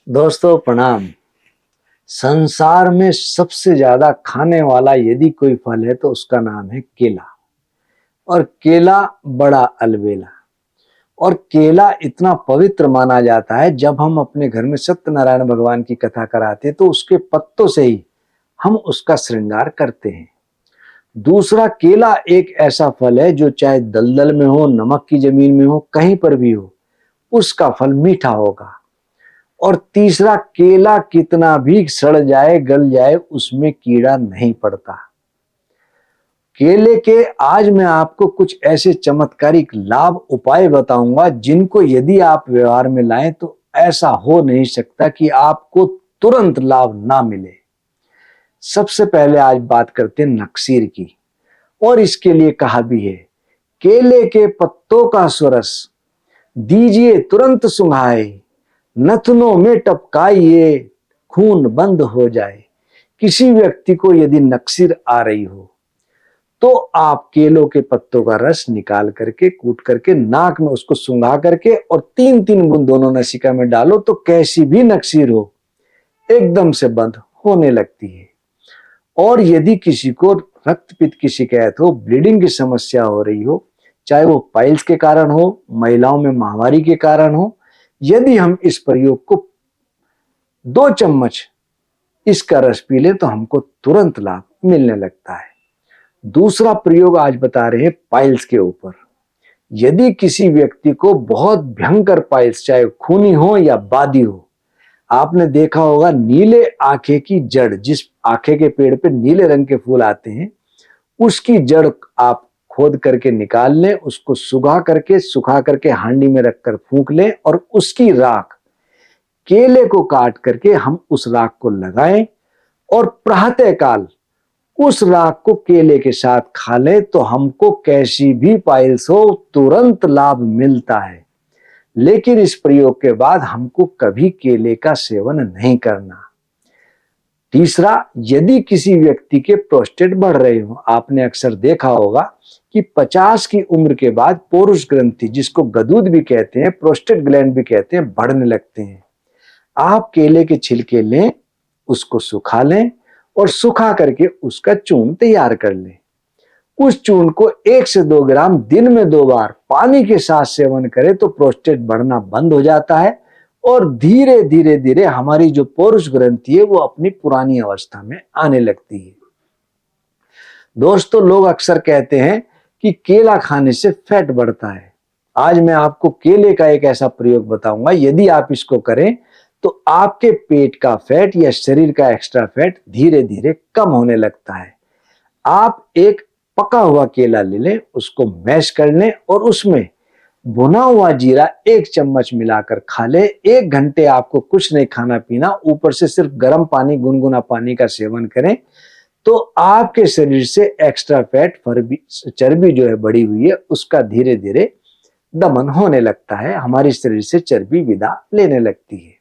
दोस्तों प्रणाम। संसार में सबसे ज्यादा खाने वाला यदि कोई फल है तो उसका नाम है केला। और केला बड़ा अलबेला। और केला इतना पवित्र माना जाता है, जब हम अपने घर में सत्यनारायण भगवान की कथा कराते हैं तो उसके पत्तों से ही हम उसका श्रृंगार करते हैं। दूसरा, केला एक ऐसा फल है जो चाहे दलदल में हो, नमक की जमीन में हो, कहीं पर भी हो, उसका फल मीठा होगा। और तीसरा, केला कितना भी सड़ जाए, गल जाए, उसमें कीड़ा नहीं पड़ता। केले के आज मैं आपको कुछ ऐसे चमत्कारिक लाभ उपाय बताऊंगा जिनको यदि आप व्यवहार में लाएं तो ऐसा हो नहीं सकता कि आपको तुरंत लाभ ना मिले। सबसे पहले आज बात करते हैं नक्सीर की। और इसके लिए कहा भी है, केले के पत्तों का सुरस दीजिए तुरंत सुंघाए, नथनों में टपकाइए, खून बंद हो जाए। किसी व्यक्ति को यदि नक्सीर आ रही हो तो आप केलों के पत्तों का रस निकाल करके, कूट करके, नाक में उसको सुंघा करके और 3-3 बूंद दोनों नसिका में डालो तो कैसी भी नक्सीर हो एकदम से बंद होने लगती है। और यदि किसी को रक्तपित्त की शिकायत हो, ब्लीडिंग की समस्या हो रही हो, चाहे वो पाइल्स के कारण हो, महिलाओं में माहवारी के कारण हो, यदि हम इस प्रयोग को 2 चम्मच इसका रस पी ले तो हमको तुरंत लाभ मिलने लगता है। दूसरा प्रयोग आज बता रहे हैं पाइल्स के ऊपर। यदि किसी व्यक्ति को बहुत भयंकर पाइल्स, चाहे खूनी हो या बादी हो, आपने देखा होगा नीले आंखे की जड़, जिस आंखे के पेड़ पे नीले रंग के फूल आते हैं, उसकी जड़ आप खोद करके निकाल लें, उसको सुखा करके हांडी में रखकर फूंक लें और उसकी राख केले को काट करके हम उस राख को लगाएं और प्रातः काल उस राख को केले के साथ खा लें तो हमको कैसी भी पाइल्स हो तुरंत लाभ मिलता है। लेकिन इस प्रयोग के बाद हमको कभी केले का सेवन नहीं करना। तीसरा, यदि किसी व्यक्ति के प्रोस्टेट बढ़ रहे हो, आपने अक्सर देखा होगा कि 50 की उम्र के बाद पौरुष ग्रंथि, जिसको गदूद भी कहते हैं, प्रोस्टेट ग्लैंड भी कहते हैं, बढ़ने लगते हैं। आप केले के छिलके लें, उसको सुखा लें और सुखा करके उसका चूर्ण तैयार कर लें। उस चूर्ण को 1 से 2 ग्राम दिन में 2 बार पानी के साथ सेवन करें तो प्रोस्टेट बढ़ना बंद हो जाता है और धीरे धीरे धीरे हमारी जो पौरुष ग्रंथि है वो अपनी पुरानी अवस्था में आने लगती है। दोस्तों, लोग अक्सर कहते हैं कि केला खाने से फैट बढ़ता है। आज मैं आपको केले का एक ऐसा प्रयोग बताऊंगा, यदि आप इसको करें तो आपके पेट का फैट या शरीर का एक्स्ट्रा फैट धीरे धीरे कम होने लगता है। आप एक पका हुआ केला ले लें, उसको मैश कर लें और उसमें भुना हुआ जीरा 1 चम्मच मिलाकर खा लें। 1 घंटे आपको कुछ नहीं खाना पीना, ऊपर से सिर्फ गर्म पानी, गुनगुना पानी का सेवन करें तो आपके शरीर से एक्स्ट्रा फैट, चर्बी जो है बढ़ी हुई है, उसका धीरे धीरे दमन होने लगता है, हमारे शरीर से चर्बी विदा लेने लगती है।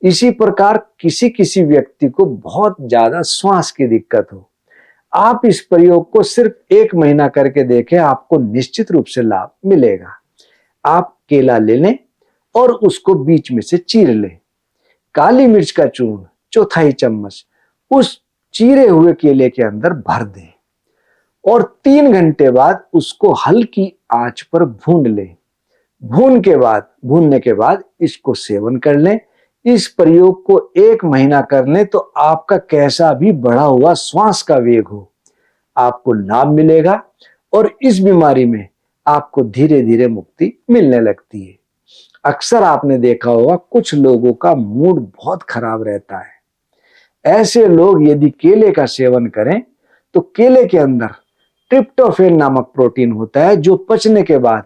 इसी प्रकार किसी किसी व्यक्ति को बहुत ज्यादा श्वास की दिक्कत हो, आप इस प्रयोग को सिर्फ 1 महीना करके देखें, आपको निश्चित रूप से लाभ मिलेगा। आप केला ले लें और उसको बीच में से चीर लें। काली मिर्च का चूर्ण 1/4 चम्मच उस चीरे हुए केले के अंदर भर दें और 3 घंटे बाद उसको हल्की आंच पर भून लें। भूनने के बाद इसको सेवन कर लें। इस प्रयोग को 1 महीना कर लें तो आपका कैसा भी बढ़ा हुआ श्वास का वेग हो, आपको लाभ मिलेगा और इस बीमारी में आपको धीरे धीरे मुक्ति मिलने लगती है। अक्सर आपने देखा होगा कुछ लोगों का मूड बहुत खराब रहता है। ऐसे लोग यदि केले का सेवन करें तो केले के अंदर ट्रिप्टोफैन नामक प्रोटीन होता है जो पचने के बाद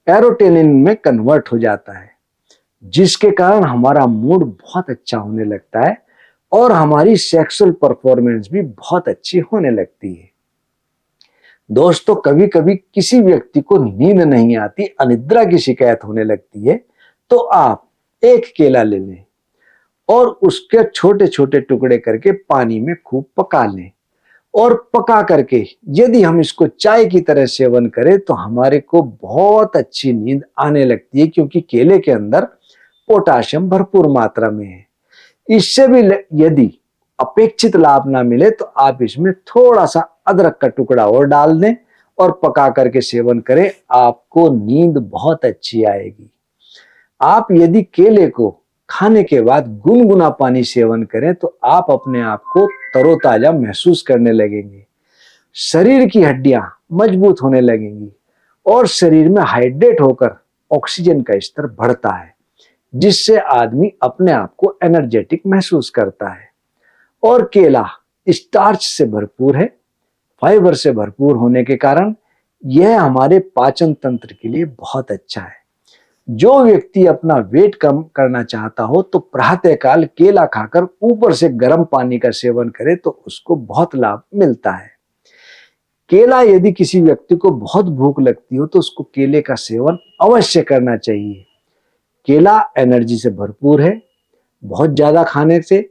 एरोटेनिन में कन्वर्ट हो जाता है, जिसके कारण हमारा मूड बहुत अच्छा होने लगता है और हमारी सेक्सुअल परफॉर्मेंस भी बहुत अच्छी होने लगती है। दोस्तों, कभी कभी किसी व्यक्ति को नींद नहीं आती, अनिद्रा की शिकायत होने लगती है, तो आप 1 केला ले लें और उसके छोटे छोटे टुकड़े करके पानी में खूब पका लें और पका करके यदि हम इसको चाय की तरह सेवन करें तो हमारे को बहुत अच्छी नींद आने लगती है, क्योंकि केले के अंदर पोटाशियम भरपूर मात्रा में है। इससे भी यदि अपेक्षित लाभ ना मिले तो आप इसमें थोड़ा सा अदरक का टुकड़ा और डाल दें और पका करके सेवन करें, आपको नींद बहुत अच्छी आएगी। आप यदि केले को खाने के बाद गुनगुना पानी सेवन करें तो आप अपने आप को तरोताजा महसूस करने लगेंगे, शरीर की हड्डियां मजबूत होने लगेंगी और शरीर में हाइड्रेट होकर ऑक्सीजन का स्तर बढ़ता है, जिससे आदमी अपने आप को एनर्जेटिक महसूस करता है। और केला स्टार्च से भरपूर है, फाइबर से भरपूर होने के कारण यह हमारे पाचन तंत्र के लिए बहुत अच्छा है। जो व्यक्ति अपना वेट कम करना चाहता हो तो प्रातःकाल केला खाकर ऊपर से गर्म पानी का सेवन करे तो उसको बहुत लाभ मिलता है। केला यदि किसी व्यक्ति को बहुत भूख लगती हो तो उसको केले का सेवन अवश्य करना चाहिए। केला एनर्जी से भरपूर है। बहुत ज्यादा खाने से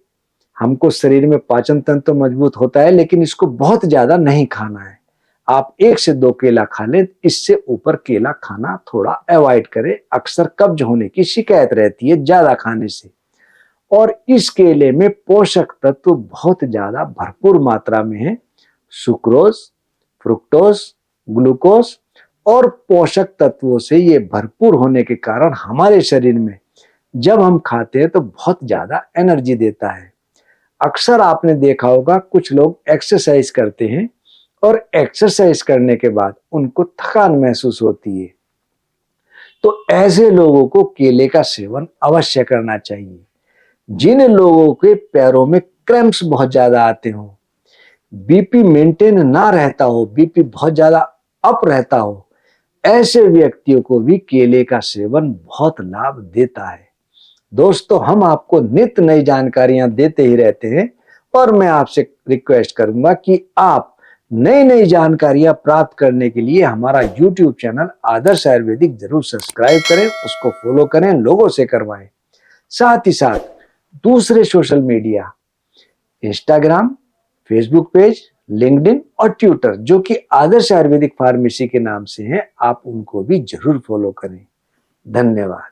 हमको शरीर में पाचन तंत्र मजबूत होता है, लेकिन इसको बहुत ज्यादा नहीं खाना है। आप 1 से 2 केला खा लें, इससे ऊपर केला खाना थोड़ा अवॉइड करें। अक्सर कब्ज होने की शिकायत रहती है ज्यादा खाने से। और इस केले में पोषक तत्व बहुत ज्यादा भरपूर मात्रा में है। सुक्रोज, फ्रुक्टोज, ग्लूकोज और पोषक तत्वों से ये भरपूर होने के कारण हमारे शरीर में जब हम खाते हैं तो बहुत ज्यादा एनर्जी देता है। अक्सर आपने देखा होगा कुछ लोग एक्सरसाइज करते हैं और एक्सरसाइज करने के बाद उनको थकान महसूस होती है, तो ऐसे लोगों को केले का सेवन अवश्य करना चाहिए। जिन लोगों के पैरों में क्रैम्प्स बहुत ज्यादा आते हो, बीपी मेंटेन ना रहता हो, बीपी बहुत ज्यादा अप रहता हो, ऐसे व्यक्तियों को भी केले का सेवन बहुत लाभ देता है। दोस्तों, हम आपको नित्य नई जानकारियां देते ही रहते हैं और मैं आपसे रिक्वेस्ट करूंगा कि आप नई नई जानकारियां प्राप्त करने के लिए हमारा YouTube चैनल आदर्श आयुर्वेदिक जरूर सब्सक्राइब करें, उसको फॉलो करें, लोगों से करवाएं। साथ ही साथ दूसरे social media Instagram, Facebook page, LinkedIn और ट्विटर जो कि आदर्श आयुर्वेदिक फार्मेसी के नाम से हैं, आप उनको भी जरूर फॉलो करें। धन्यवाद।